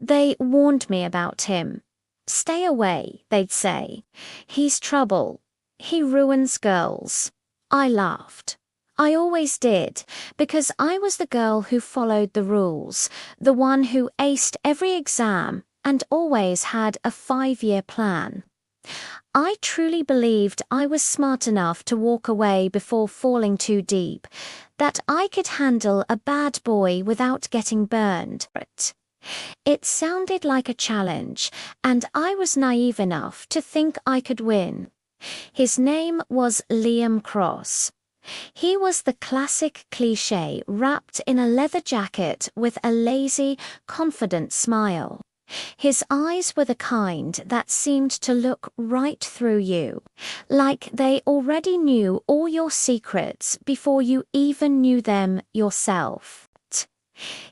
They warned me about him. Stay away, they'd say. He's trouble. He ruins girls. I laughed. I always did, because I was the girl who followed the rules, the one who aced every exam and always had a 5-year plan. I truly believed I was smart enough to walk away before falling too deep, that I could handle a bad boy without getting burned. It sounded like a challenge, and I was naive enough to think I could win. His name was Liam Cross. He was the classic cliché wrapped in a leather jacket with a lazy, confident smile. His eyes were the kind that seemed to look right through you, like they already knew all your secrets before you even knew them yourself.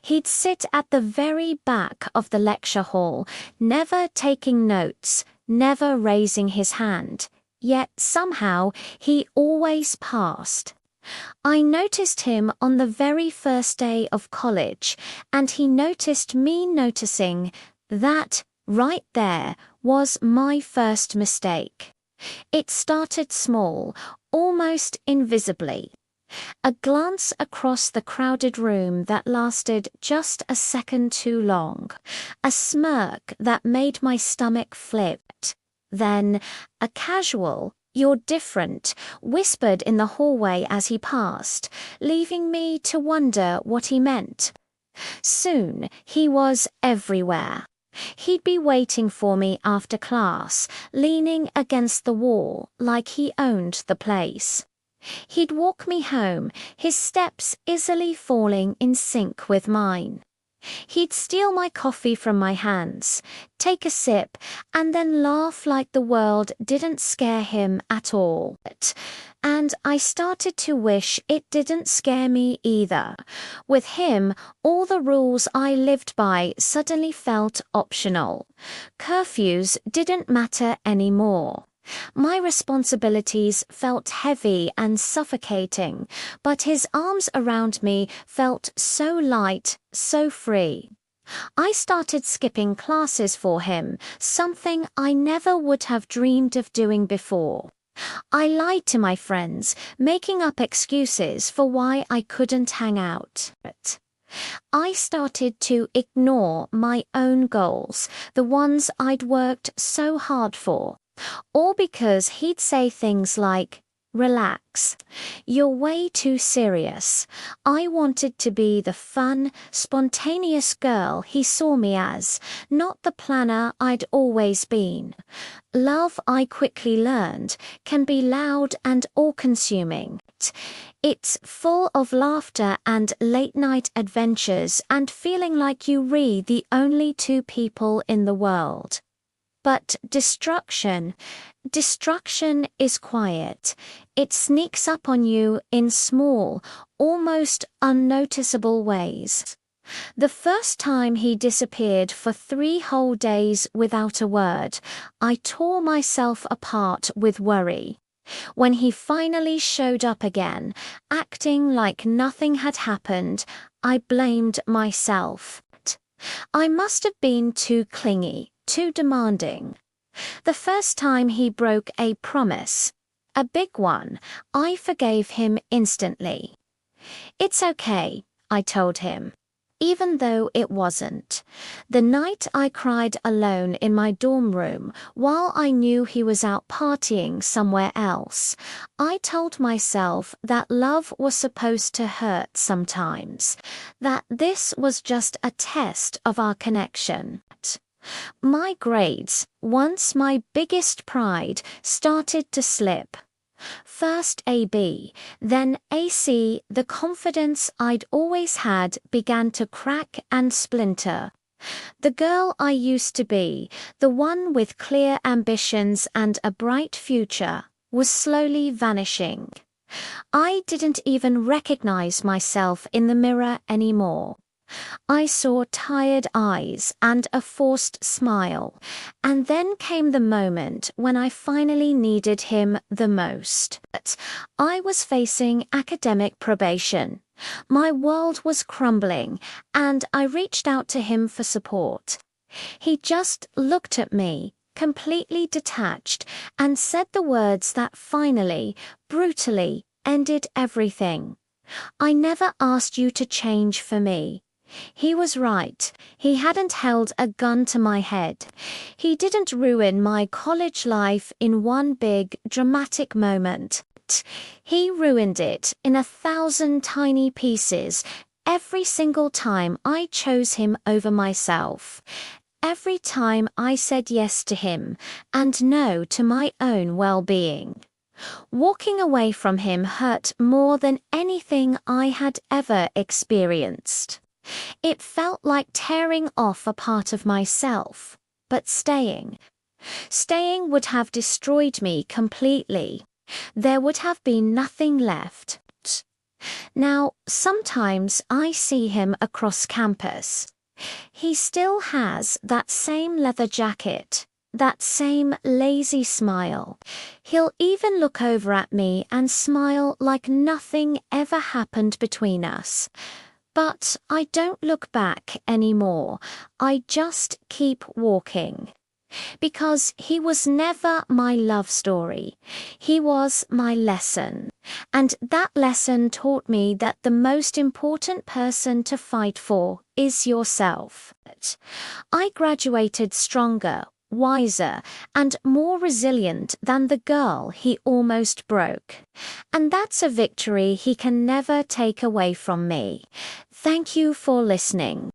He'd sit at the very back of the lecture hall, never taking notes, never raising his hand, yet somehow he always passed. I noticed him on the very first day of college, and he noticed me noticing. That, right there, was my first mistake. It started small, almost invisibly. A glance across the crowded room that lasted just a second too long. A smirk that made my stomach flip. Then, a casual, "You're different," whispered in the hallway as he passed, leaving me to wonder what he meant. Soon, he was everywhere. He'd be waiting for me after class, leaning against the wall like he owned the place. He'd walk me home, his steps easily falling in sync with mine. He'd steal my coffee from my hands, take a sip, and then laugh like the world didn't scare him at all. And I started to wish it didn't scare me either. With him, all the rules I lived by suddenly felt optional. Curfews didn't matter anymore. My responsibilities felt heavy and suffocating, but his arms around me felt so light, so free. I started skipping classes for him, something I never would have dreamed of doing before. I lied to my friends, making up excuses for why I couldn't hang out. I started to ignore my own goals, the ones I'd worked so hard for. All because he'd say things like, "Relax. You're way too serious." I wanted to be the fun, spontaneous girl he saw me as, not the planner I'd always been. Love, I quickly learned, can be loud and all-consuming. It's full of laughter and late-night adventures and feeling like you re the only two people in the world. But destruction is quiet. It sneaks up on you in small, almost unnoticeable ways. The first time he disappeared for 3 whole days without a word, I tore myself apart with worry. When he finally showed up again, acting like nothing had happened, I blamed myself. I must have been too clingy, too demanding. The first time he broke a promise, a big one, I forgave him instantly. "It's okay," I told him, even though it wasn't. The night I cried alone in my dorm room while I knew he was out partying somewhere else, I told myself that love was supposed to hurt sometimes, that this was just a test of our connection. My grades, once my biggest pride, started to slip. First AB, then AC. The confidence I'd always had began to crack and splinter. The girl I used to be, the one with clear ambitions and a bright future, was slowly vanishing. I didn't even recognize myself in the mirror anymore. I saw tired eyes and a forced smile, and then came the moment when I finally needed him the most. I was facing academic probation. My world was crumbling, and I reached out to him for support. He just looked at me, completely detached, and said the words that finally, brutally, ended everything. I never asked you to change for me. He was right. He hadn't held a gun to my head. He didn't ruin my college life in one big, dramatic moment. He ruined it in 1,000 tiny pieces every single time I chose him over myself. Every time I said yes to him and no to my own well-being. Walking away from him hurt more than anything I had ever experienced. It felt like tearing off a part of myself, but staying would have destroyed me completely. There would have been nothing left. Now, sometimes I see him across campus. He still has that same leather jacket, that same lazy smile. He'll even look over at me and smile like nothing ever happened between us. But I don't look back anymore. I just keep walking. Because he was never my love story. He was my lesson. And that lesson taught me that the most important person to fight for is yourself. I graduated stronger, wiser, and more resilient than the girl he almost broke. And that's a victory he can never take away from me. Thank you for listening.